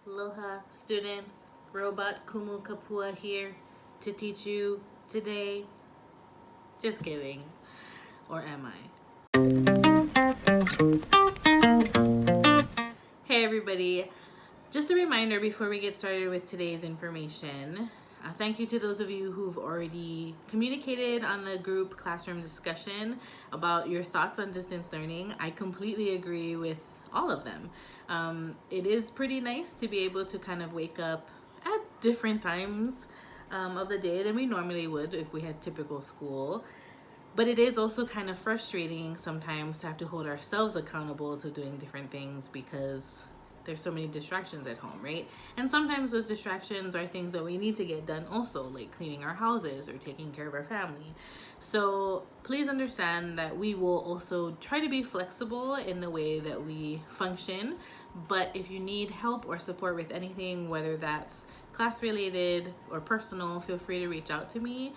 Aloha students, Robot Kumu Kapua here to teach you today. Just kidding. Or am I? Hey everybody. Just a reminder before we get started with today's information. Thank you to those of you who've already communicated on the group classroom discussion about your thoughts on distance learning. I completely agree with all of them. It is pretty nice to be able to kind of wake up at different times of the day than we normally would if we had typical school. But it is also kind of frustrating sometimes to have to hold ourselves accountable to doing different things because there's so many distractions at home, right? And sometimes those distractions are things that we need to get done also, like cleaning our houses or taking care of our family. So please understand that we will also try to be flexible in the way that we function. But if you need help or support with anything, whether that's class related or personal, feel free to reach out to me.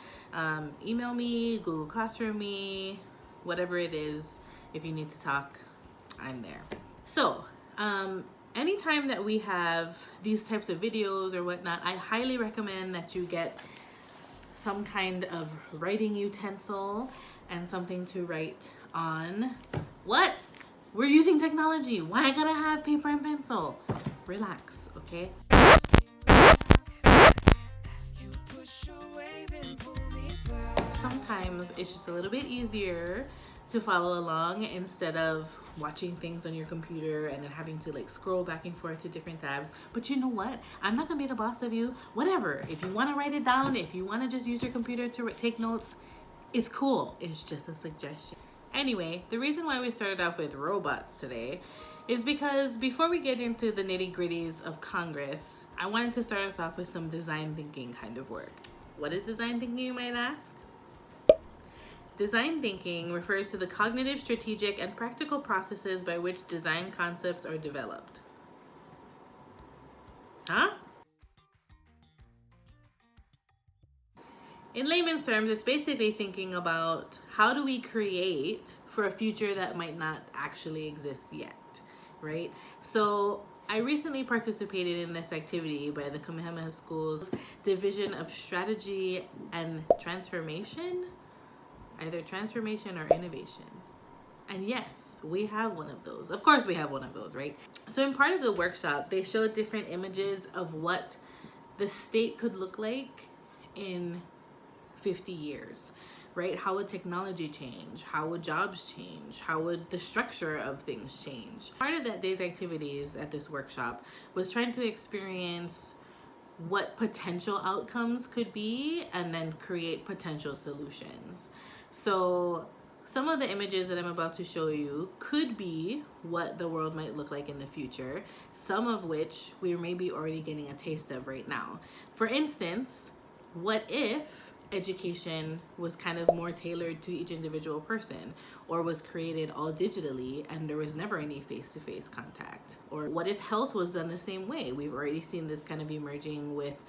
Email me, Google Classroom me, whatever it is. If you need to talk, I'm there. So, anytime that we have these types of videos or whatnot, I highly recommend that you get some kind of writing utensil and something to write on. What? We're using technology. Why I gotta have paper and pencil? Relax, okay? Sometimes it's just a little bit easier to follow along instead of watching things on your computer and then having to like scroll back and forth to different tabs. But you know what? I'm not gonna be the boss of you. Whatever. If you want to write it down, if you want to just use your computer to take notes, it's cool. It's just a suggestion. Anyway, the reason why we started off with robots today is because before we get into the nitty-gritties of Congress, I wanted to start us off with some design thinking kind of work. What is design thinking, you might ask? Design thinking refers to the cognitive, strategic, and practical processes by which design concepts are developed. Huh? In layman's terms, it's basically thinking about how do we create for a future that might not actually exist yet, right? So I recently participated in this activity by the Kamehameha School's Division of Strategy and Transformation, either transformation or innovation. And yes, we have one of those. Of course we have one of those, right? So in part of the workshop, they showed different images of what the state could look like in 50 years, right? How would technology change? How would jobs change? How would the structure of things change? Part of that day's activities at this workshop was trying to experience what potential outcomes could be and then create potential solutions. So some of the images that I'm about to show you could be what the world might look like in the future, some of which we're maybe already getting a taste of right now. For instance, what if education was kind of more tailored to each individual person, or was created all digitally and there was never any face-to-face contact? Or what if health was done the same way? We've already seen this kind of emerging with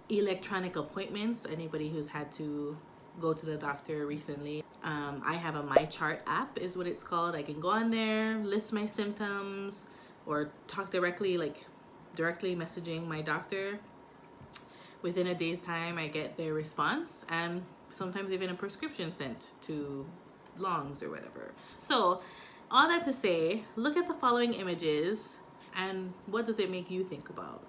electronic appointments. Anybody who's had to go to the doctor recently, I have a My Chart app is what it's called. I can go on there, list my symptoms, or talk directly messaging my doctor. Within a day's time, I get their response and sometimes even a prescription sent to Longs or whatever. So all that to say, look at the following images and what does it make you think about?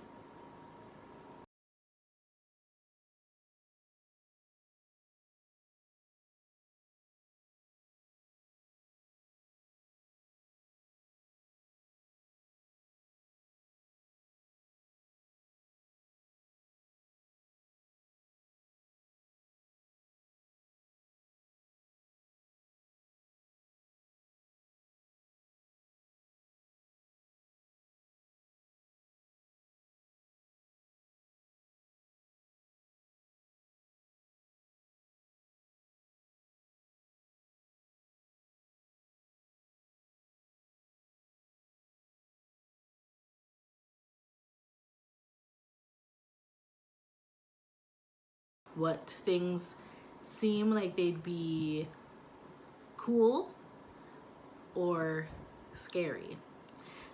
What things seem like they'd be cool or scary.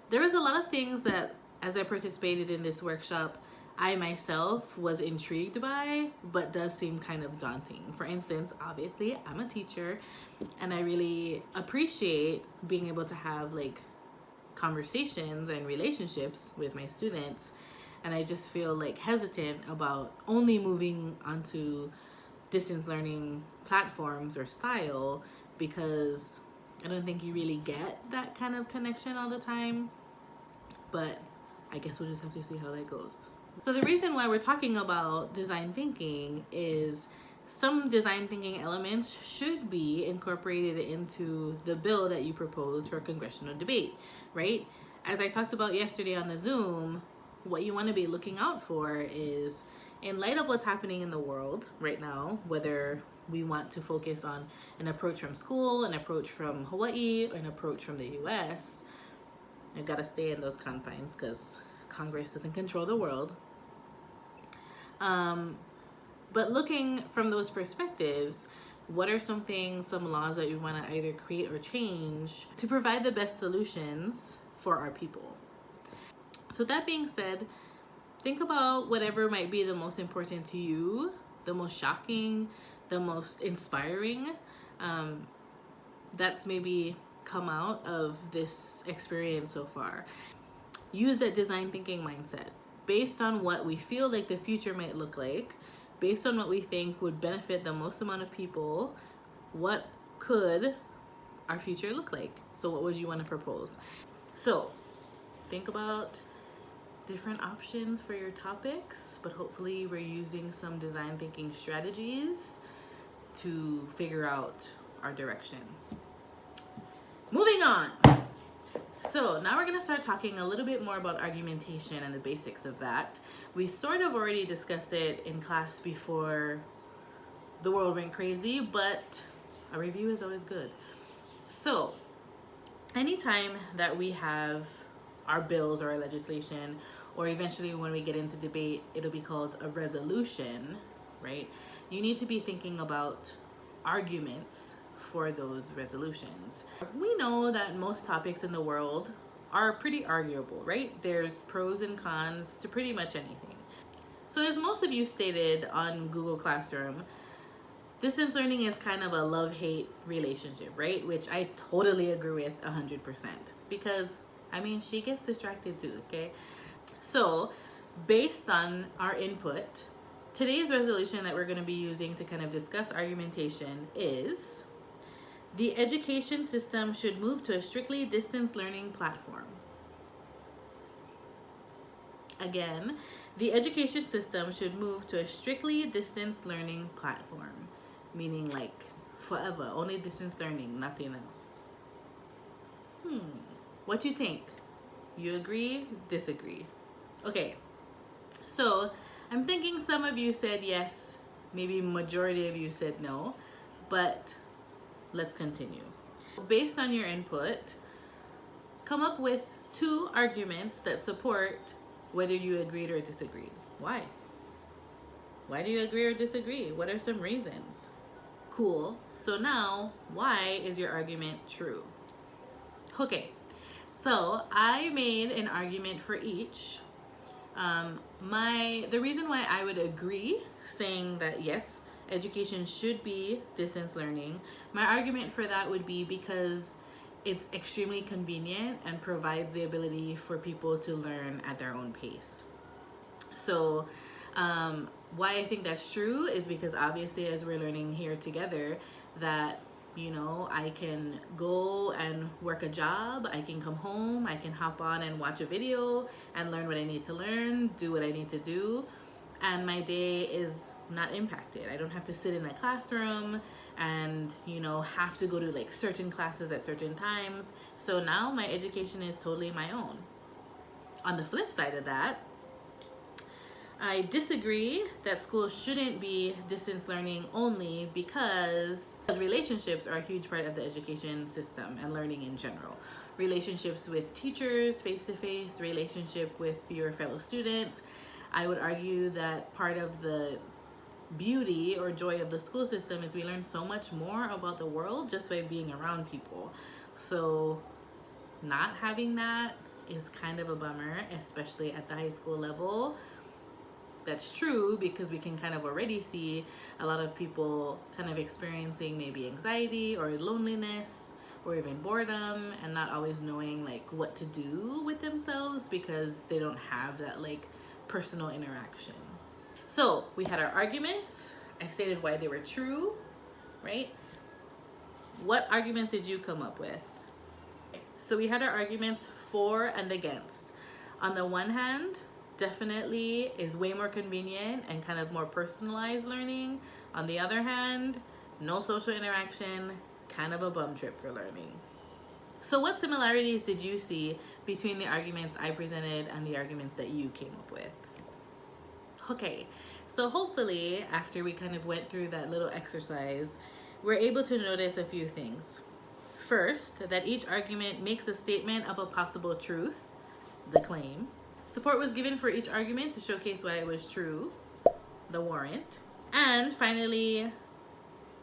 There was a lot of things that as I participated in this workshop, I myself was intrigued by, but does seem kind of daunting. For instance, obviously, I'm a teacher, and I really appreciate being able to have like conversations and relationships with my students, and I just feel like hesitant about only moving onto distance learning platforms or style, because I don't think you really get that kind of connection all the time. But I guess we'll just have to see how that goes. So the reason why we're talking about design thinking is some design thinking elements should be incorporated into the bill that you propose for congressional debate, right? As I talked about yesterday on the Zoom, what you want to be looking out for is, in light of what's happening in the world right now, whether we want to focus on an approach from school, an approach from Hawaii, or an approach from the US, I've got to stay in those confines because Congress doesn't control the world. But looking from those perspectives, what are some things, some laws that you want to either create or change to provide the best solutions for our people? So that being said, think about whatever might be the most important to you, the most shocking, the most inspiring, that's maybe come out of this experience so far. Use that design thinking mindset based on what we feel like the future might look like, based on what we think would benefit the most amount of people. What could our future look like? So what would you want to propose? So think about different options for your topics, but hopefully we're using some design thinking strategies to figure out our direction. Moving on. So now we're going to start talking a little bit more about argumentation and the basics of that. We sort of already discussed it in class before the world went crazy, but a review is always good. So anytime that we have our bills or our legislation, or eventually when we get into debate, it'll be called a resolution, right? You need to be thinking about arguments for those resolutions. We know that most topics in the world are pretty arguable, right? There's pros and cons to pretty much anything. So as most of you stated on Google Classroom, distance learning is kind of a love-hate relationship, right? Which I totally agree with 100%, because I mean, she gets distracted too, okay? So based on our input, today's resolution that we're going to be using to kind of discuss argumentation is: the education system should move to a strictly distance learning platform. Again, the education system should move to a strictly distance learning platform, meaning like forever, only distance learning, nothing else. What do you think? You agree? Disagree? Okay, so I'm thinking some of you said yes, maybe majority of you said no, but let's continue. Based on your input, come up with 2 arguments that support whether you agreed or disagreed. Why? Why do you agree or disagree? What are some reasons? Cool. So now, why is your argument true? Okay, so I made an argument for each. The reason why I would agree, saying that yes, education should be distance learning, my argument for that would be because it's extremely convenient and provides the ability for people to learn at their own pace. So why I think that's true is because obviously, as we're learning here together, that I can go and work a job, I can come home, I can hop on and watch a video and learn what I need to learn, do what I need to do, and my day is not impacted. I don't have to sit in a classroom and have to go to like certain classes at certain times. So now my education is totally my own. On the flip side of that, I disagree that schools shouldn't be distance learning only because relationships are a huge part of the education system and learning in general. Relationships with teachers, face-to-face, relationship with your fellow students. I would argue that part of the beauty or joy of the school system is we learn so much more about the world just by being around people. So not having that is kind of a bummer, especially at the high school level. That's true because we can kind of already see a lot of people kind of experiencing maybe anxiety or loneliness or even boredom and not always knowing like what to do with themselves because they don't have that like personal interaction. So we had our arguments. I stated why they were true, right? What arguments did you come up with? So we had our arguments for and against. On the one hand, definitely is way more convenient and kind of more personalized learning. On the other hand, no social interaction, kind of a bum trip for learning. So what similarities did you see between the arguments I presented and the arguments that you came up with? Okay, so hopefully after we kind of went through that little exercise, we're able to notice a few things. First, that each argument makes a statement of a possible truth, the claim. Support was given for each argument to showcase why it was true, the warrant. And finally,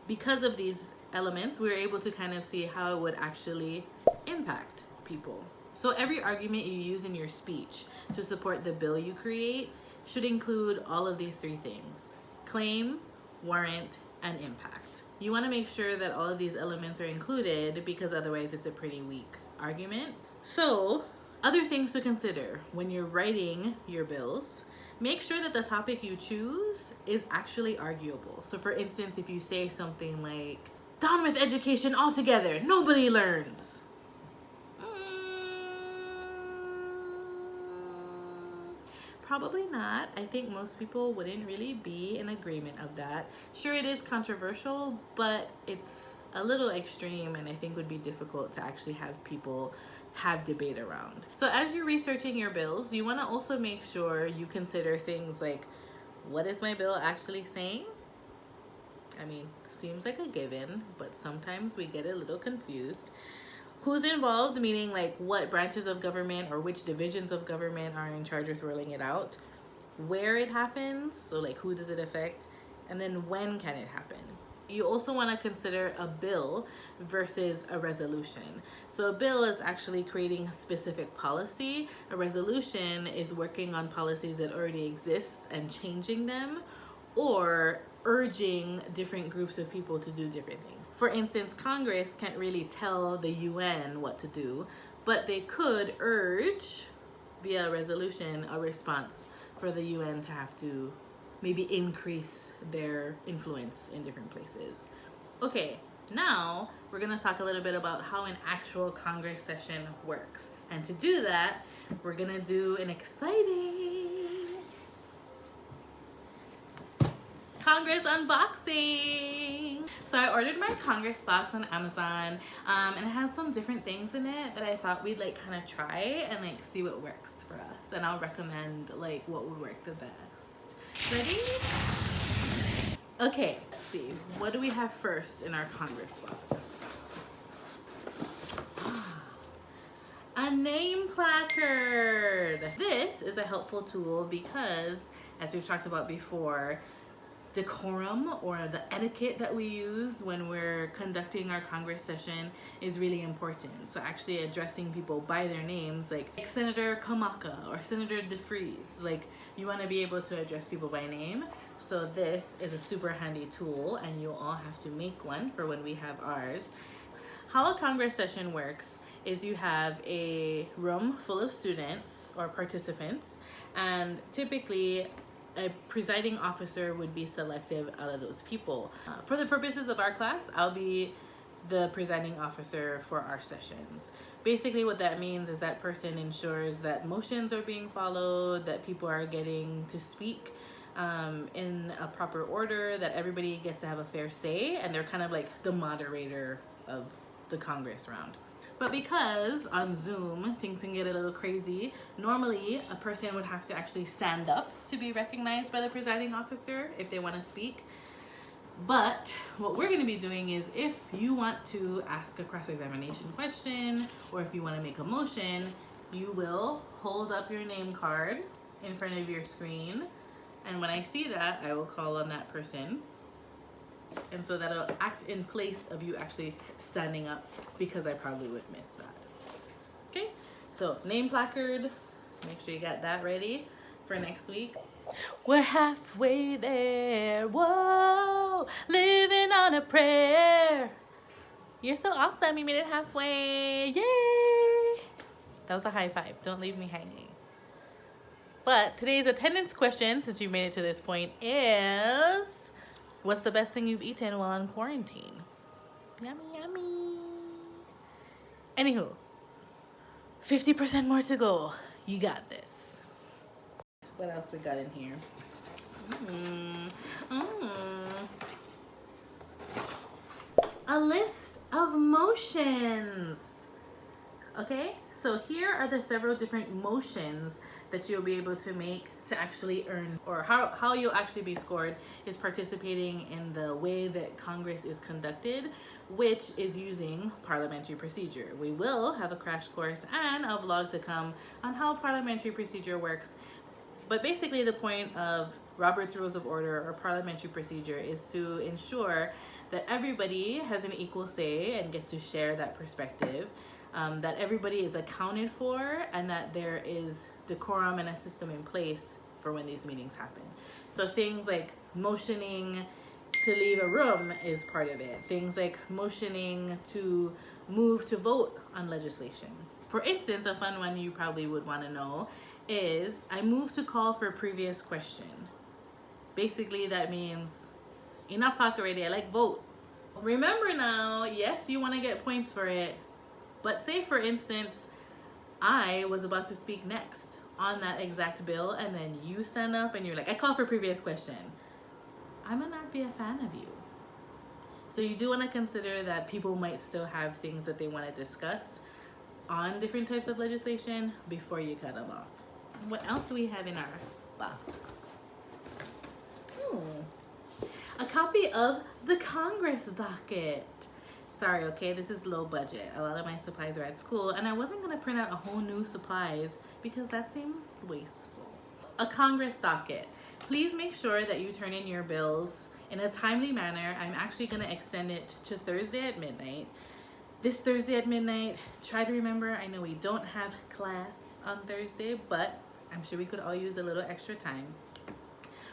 because of these elements, we were able to kind of see how it would actually impact people. So every argument you use in your speech to support the bill you create should include all of these three things: claim, warrant, and impact. You want to make sure that all of these elements are included because otherwise it's a pretty weak argument. So, other things to consider when you're writing your bills: make sure that the topic you choose is actually arguable. So for instance, if you say something like, "Down with education altogether, nobody learns." Probably not. I think most people wouldn't really be in agreement of that. Sure, it is controversial, but it's a little extreme and I think would be difficult to actually have people have debate around. So as you're researching your bills, you want to also make sure you consider things like, what is my bill actually saying? I mean, seems like a given, but sometimes we get a little confused. Who's involved, meaning like what branches of government or which divisions of government are in charge of rolling it out, where it happens, so like who does it affect, and then when can it happen. You also want to consider a bill versus a resolution. So a bill is actually creating a specific policy. A resolution is working on policies that already exist and changing them, or urging different groups of people to do different things. For instance, Congress can't really tell the UN what to do, but they could urge via a resolution a response for the UN to have to maybe increase their influence in different places. Okay, now we're gonna talk a little bit about how an actual Congress session works. And to do that, we're gonna do an exciting Congress unboxing. So I ordered my Congress box on Amazon, and it has some different things in it that I thought we'd like kind of try and like see what works for us. And I'll recommend like what would work the best. Ready? Okay, let's see. What do we have first in our Congress box? A name placard. This is a helpful tool because, as we've talked about before, decorum or the etiquette that we use when we're conducting our Congress session is really important. So actually addressing people by their names, like Senator Kamaka or Senator DeFries, like you want to be able to address people by name. So this is a super handy tool and you'll all have to make one for when we have ours. How a Congress session works is you have a room full of students or participants, and typically a presiding officer would be selective out of those people. For the purposes of our class, I'll be the presiding officer for our sessions. Basically what that means is that person ensures that motions are being followed, that people are getting to speak in a proper order, that everybody gets to have a fair say, and they're kind of like the moderator of the Congress round. But because on Zoom things can get a little crazy, normally a person would have to actually stand up to be recognized by the presiding officer if they want to speak. But what we're going to be doing is, if you want to ask a cross-examination question or if you want to make a motion, you will hold up your name card in front of your screen, and when I see that, I will call on that person. And so that'll act in place of you actually standing up, because I probably would miss that. Okay, So name placard, make sure you got that ready for next week. We're halfway there, whoa, living on a prayer. You're so awesome, you made it halfway, yay! That was a high five, don't leave me hanging. But today's attendance question, since you made it to this point, is what's the best thing you've eaten while in quarantine? Yummy, yummy. Anywho, 50% more to go. You got this. What else we got in here? A list of motions. Okay, so here are the several different motions that you'll be able to make to actually earn, or how you'll actually be scored is participating in the way that Congress is conducted, which is using parliamentary procedure. We will have a crash course and a vlog to come on how parliamentary procedure works. But basically the point of Robert's Rules of Order or parliamentary procedure is to ensure that everybody has an equal say and gets to share that perspective. That everybody is accounted for, and that there is decorum and a system in place for when these meetings happen. So things like motioning to leave a room is part of it. Things like motioning to move to vote on legislation. For instance, a fun one you probably would want to know is I move to call for a previous question. Basically that means enough talk already, I like vote. Remember now, yes, you want to get points for it. But say, for instance, I was about to speak next on that exact bill, and then you stand up and you're like, I call for previous question. I might not be a fan of you. So you do want to consider that people might still have things that they want to discuss on different types of legislation before you cut them off. What else do we have in our box? A copy of the Congress docket. Sorry, okay, this is low budget. A lot of my supplies are at school, and I wasn't gonna print out a whole new supplies because that seems wasteful. A Congress docket. Please make sure that you turn in your bills in a timely manner. I'm actually gonna extend it to Thursday at midnight. This Thursday at midnight, try to remember, I know we don't have class on Thursday, but I'm sure we could all use a little extra time.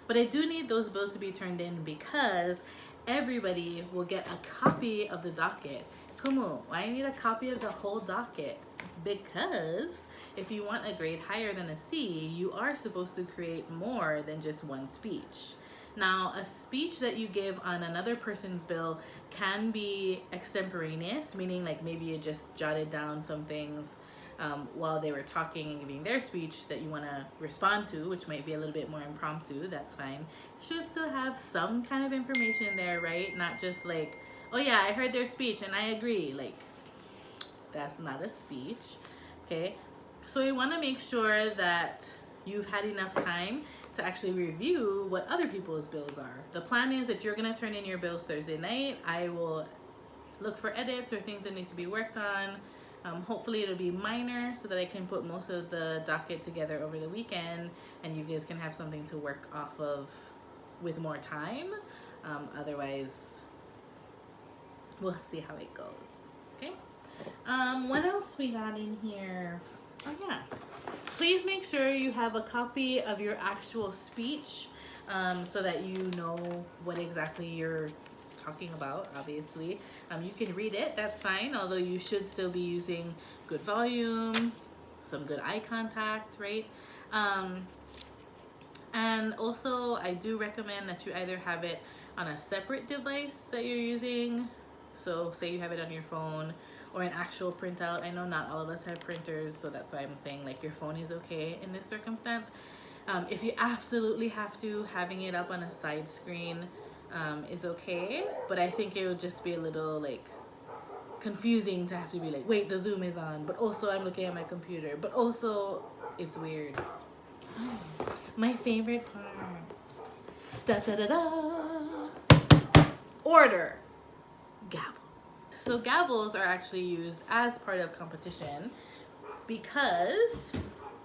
But I do need those bills to be turned in because everybody will get a copy of the docket. Kumu, why I need a copy of the whole docket? Because if you want a grade higher than a C, you are supposed to create more than just one speech. Now, a speech that you give on another person's bill can be extemporaneous, meaning like maybe you just jotted down some things while they were talking and giving their speech that you want to respond to, which might be a little bit more impromptu. That's fine. Should still have some kind of information there, right? Not just like, oh yeah, I heard their speech and I agree. Like, that's not a speech. Okay, so you want to make sure that you've had enough time to actually review what other people's bills are. The plan is that you're going to turn in your bills Thursday night. I will look for edits or things that need to be worked on. Hopefully it'll be minor so that I can put most of the docket together over the weekend and you guys can have something to work off of with more time. Otherwise, we'll see how it goes. Okay. What else we got in here? Oh yeah. Please make sure you have a copy of your actual speech so that you know what exactly you're talking about. Obviously, you can read it, that's fine, although you should still be using good volume, some good eye contact, right? And also I do recommend that you either have it on a separate device that you're using, so say you have it on your phone, or an actual printout. I know not all of us have printers, so that's why I'm saying like your phone is okay in this circumstance. If you absolutely have to, having it up on a side screen is okay, but I think it would just be a little like confusing to have to be like, wait, the Zoom is on, but also I'm looking at my computer, but also it's weird. Oh, my favorite part. Da da da da. Order. Gavel. So gavels are actually used as part of competition because,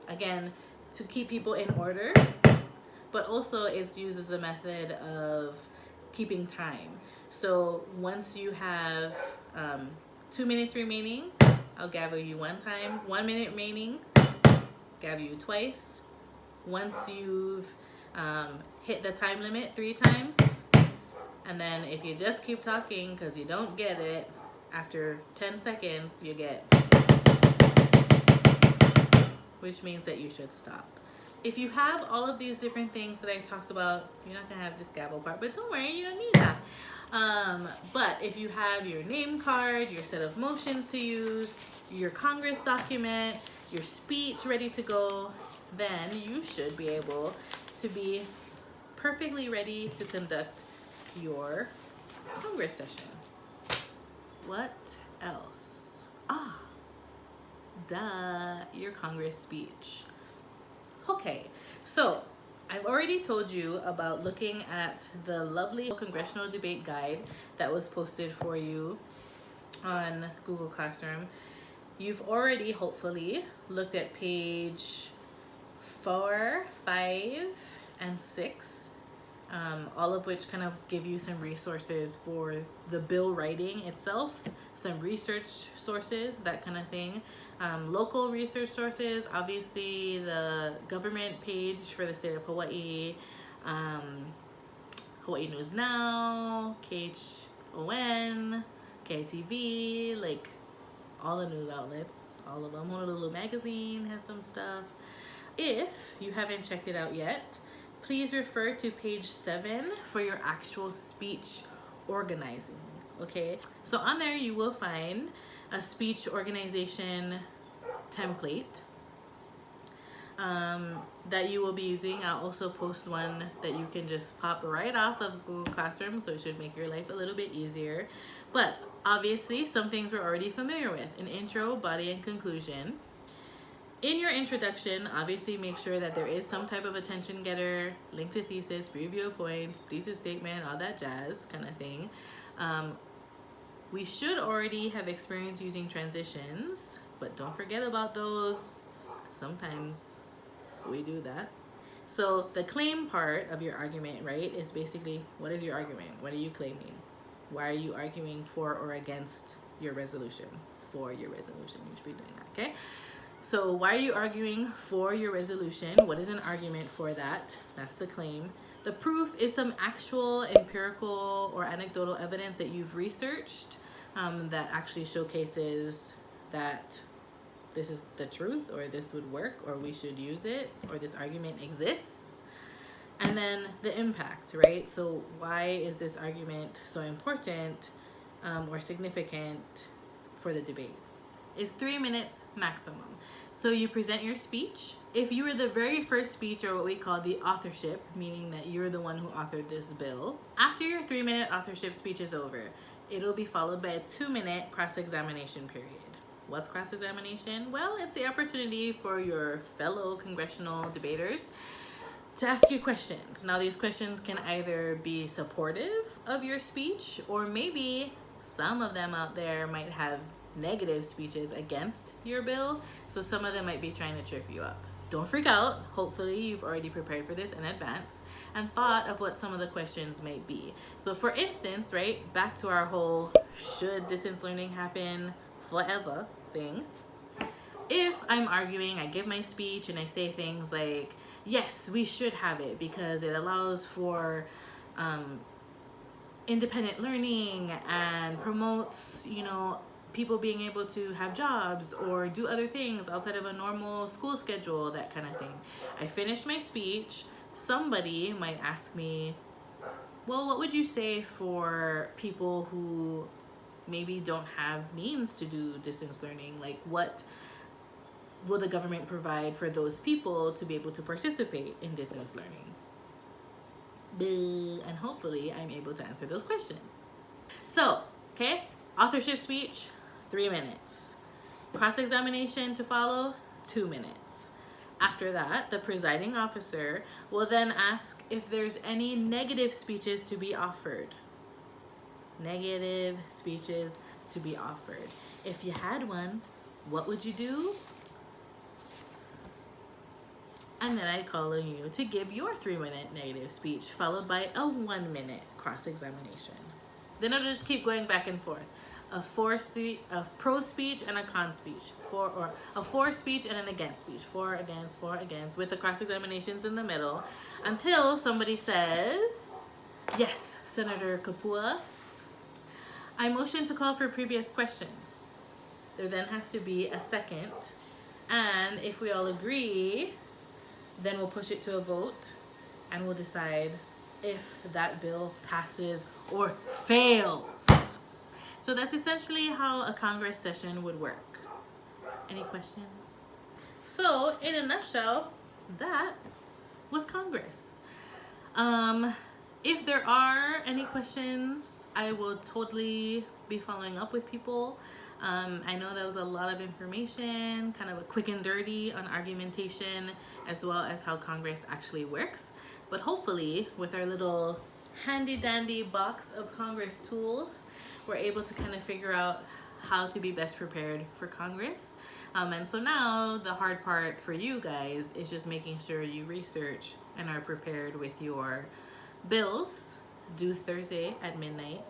again, to keep people in order, but also it's used as a method of keeping time. So once you have 2 minutes remaining, I'll gavel you one time, 1 minute remaining, gavel you twice. Once you've hit the time limit 3 times, and then if you just keep talking because you don't get it, after 10 seconds, you get, which means that you should stop. If you have all of these different things that I talked about, you're not gonna have this gavel part, but don't worry, you don't need that. But if you have your name card, your set of motions to use, your Congress document, your speech ready to go, then you should be able to be perfectly ready to conduct your Congress session. What else? Your Congress speech. Okay, so I've already told you about looking at the lovely congressional debate guide that was posted for you on Google Classroom. You've already hopefully looked at page 4, 5, and 6, all of which kind of give you some resources for the bill writing itself, some research sources, that kind of thing. Local research sources, obviously the government page for the state of Hawaii, Hawaii News Now, KHON, KTV, like all the news outlets, all of them. Honolulu Magazine has some stuff. If you haven't checked it out yet, please refer to page 7 for your actual speech organizing, okay? So on there you will find a speech organization template that you will be using. I'll also post one that you can just pop right off of Google Classroom, so it should make your life a little bit easier. But obviously some things we're already familiar with: an intro, body, and conclusion. In your introduction, obviously make sure that there is some type of attention getter, link to thesis, review points, thesis statement, all that jazz kind of thing. We should already have experience using transitions, but don't forget about those. Sometimes we do that. So the claim part of your argument, right, is basically, what is your argument? What are you claiming? Why are you arguing for or against your resolution? For your resolution, you should be doing that, okay? So why are you arguing for your resolution? What is an argument for that? That's the claim. The proof is some actual empirical or anecdotal evidence that you've researched that actually showcases that this is the truth, or this would work, or we should use it, or this argument exists. And then the impact, right? So why is this argument so important or significant for the debate? Is 3 minutes maximum. So you present your speech. If you were the very first speech, or what we call the authorship, meaning that you're the one who authored this bill, after your 3-minute authorship speech is over, it'll be followed by a 2-minute cross-examination period. What's cross-examination? Well, it's the opportunity for your fellow congressional debaters to ask you questions. Now, these questions can either be supportive of your speech, or maybe some of them out there might have negative speeches against your bill, so some of them might be trying to trip you up. Don't freak out. Hopefully you've already prepared for this in advance and thought of what some of the questions might be. So for instance, right, back to our whole should distance learning happen forever thing. If I'm arguing, I give my speech and I say things like, yes, we should have it because it allows for independent learning and promotes, people being able to have jobs or do other things outside of a normal school schedule, that kind of thing. I finish my speech. Somebody might ask me, well, what would you say for people who maybe don't have means to do distance learning? Like, what will the government provide for those people to be able to participate in distance learning? And hopefully I'm able to answer those questions. So, okay, authorship speech, 3 minutes. Cross-examination to follow, 2 minutes. After that, the presiding officer will then ask if there's any negative speeches to be offered. Negative speeches to be offered. If you had one, what would you do? And then I'd call on you to give your 3-minute negative speech, followed by a 1-minute cross-examination. Then it'll just keep going back and forth. a pro speech and a con speech, or a for speech and an against speech, for, against, with the cross examinations in the middle, until somebody says, yes, Senator Kapua, I motion to call for previous question. There then has to be a second, and if we all agree, then we'll push it to a vote, and we'll decide if that bill passes or fails. So that's essentially how a Congress session would work. Any questions? So, in a nutshell, that was Congress. If there are any questions, I will totally be following up with people. I know that was a lot of information, kind of a quick and dirty on argumentation, as well as how Congress actually works. But hopefully, with our little handy dandy box of Congress tools, we're able to kind of figure out how to be best prepared for Congress. And so now the hard part for you guys is just making sure you research and are prepared with your bills due Thursday at midnight.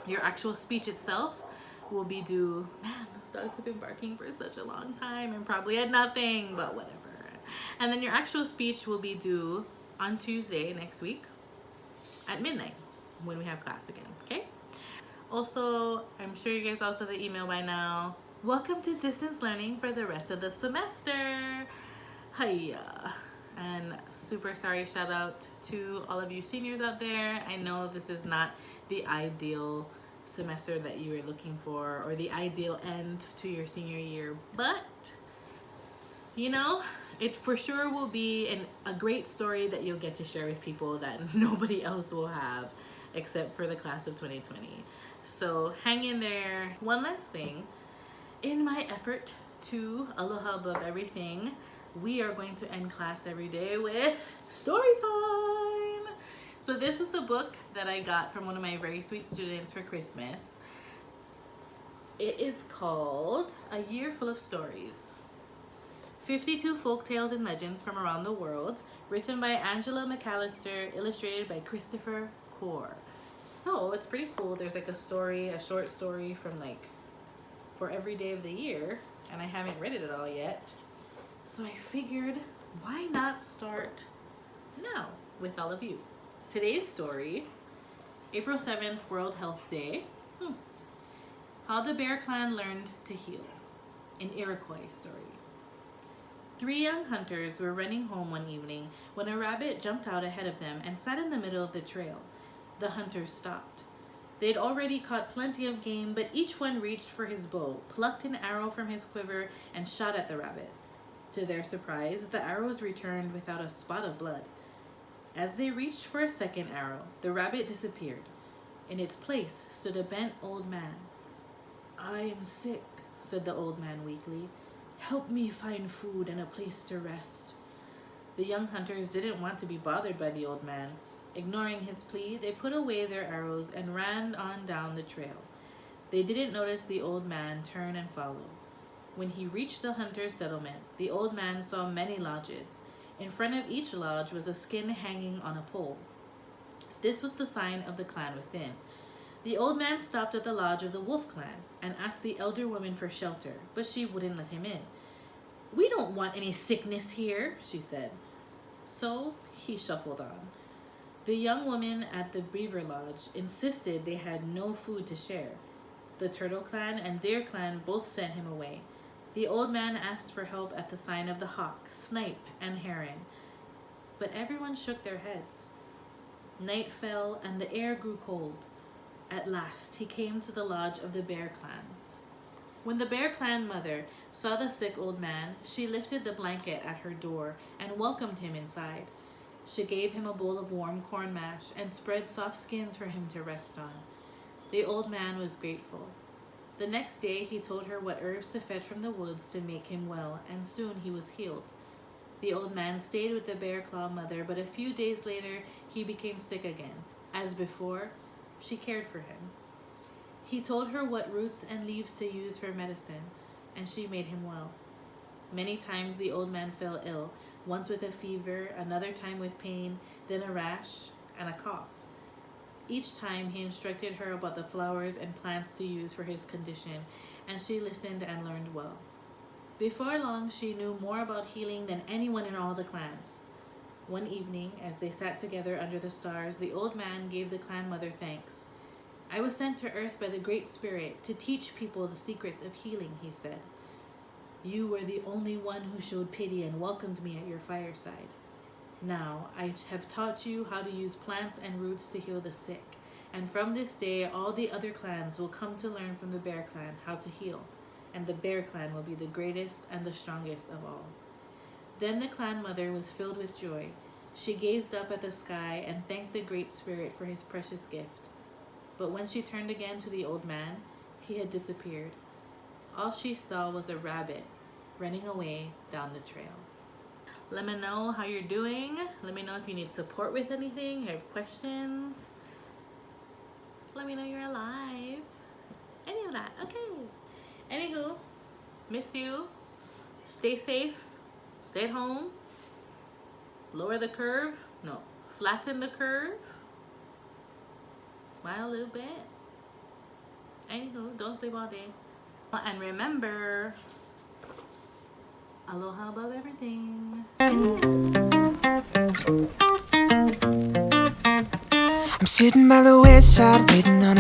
Your actual speech itself will be due, man, those dogs have been barking for such a long time and probably had nothing, but whatever. And then your actual speech will be due on Tuesday next week at midnight when we have class again, okay? Also, I'm sure you guys also have the email by now. Welcome to distance learning for the rest of the semester. Hiya. And super sorry, shout out to all of you seniors out there. I know this is not the ideal semester that you were looking for or the ideal end to your senior year, but you know, it for sure will be a great story that you'll get to share with people that nobody else will have except for the class of 2020. So hang in there. One last thing, in my effort to aloha above everything, we are going to end class every day with story time. So this was a book that I got from one of my very sweet students for Christmas. It is called A Year Full of Stories. 52 folk tales and legends from around the world, written by Angela McAllister, illustrated by Christopher Core. So it's pretty cool. There's like a story, a short story from like for every day of the year, and I haven't read it at all yet. So I figured, why not start now with all of you? Today's story, April 7th, World Health Day. How the Bear Clan Learned to Heal, an Iroquois story. 3 young hunters were running home one evening when a rabbit jumped out ahead of them and sat in the middle of the trail. The hunters stopped. They'd already caught plenty of game, but each one reached for his bow, plucked an arrow from his quiver, and shot at the rabbit. To their surprise, the arrows returned without a spot of blood. As they reached for a second arrow, the rabbit disappeared. In its place stood a bent old man. "I am sick," said the old man weakly. "Help me find food and a place to rest." The young hunters didn't want to be bothered by the old man. Ignoring his plea, they put away their arrows and ran on down the trail. They didn't notice the old man turn and follow. When he reached the hunter's settlement, the old man saw many lodges. In front of each lodge was a skin hanging on a pole. This was the sign of the clan within. The old man stopped at the lodge of the Wolf clan and asked the elder woman for shelter, but she wouldn't let him in. "We don't want any sickness here," she said. So he shuffled on. The young woman at the Beaver Lodge insisted they had no food to share. The Turtle clan and Deer clan both sent him away. The old man asked for help at the sign of the Hawk, Snipe, and Heron, but everyone shook their heads. Night fell and the air grew cold. At last, he came to the lodge of the Bear clan. When the Bear clan mother saw the sick old man, she lifted the blanket at her door and welcomed him inside. She gave him a bowl of warm corn mash and spread soft skins for him to rest on. The old man was grateful. The next day, he told her what herbs to fetch from the woods to make him well, and soon he was healed. The old man stayed with the Bear Claw mother, but a few days later, he became sick again. As before, she cared for him. He told her what roots and leaves to use for medicine, and she made him well. Many times the old man fell ill, once with a fever, another time with pain, then a rash and a cough. Each time he instructed her about the flowers and plants to use for his condition, and she listened and learned well. Before long, she knew more about healing than anyone in all the clans. One evening, as they sat together under the stars, the old man gave the clan mother thanks. "I was sent to earth by the Great Spirit to teach people the secrets of healing," he said. "You were the only one who showed pity and welcomed me at your fireside. Now, I have taught you how to use plants and roots to heal the sick, and from this day, all the other clans will come to learn from the Bear Clan how to heal, and the Bear Clan will be the greatest and the strongest of all." Then the clan mother was filled with joy. She gazed up at the sky and thanked the Great Spirit for his precious gift. But when she turned again to the old man, he had disappeared. All she saw was a rabbit running away down the trail. Let me know how you're doing. Let me know if you need support with anything, you have questions. Let me know you're alive. Any of that, okay. Anywho, miss you. Stay safe. Stay at home. Lower the curve. No, flatten the curve. Smile a little bit. Anywho, don't sleep all day. And remember, aloha above everything. I'm sitting by the west side waiting on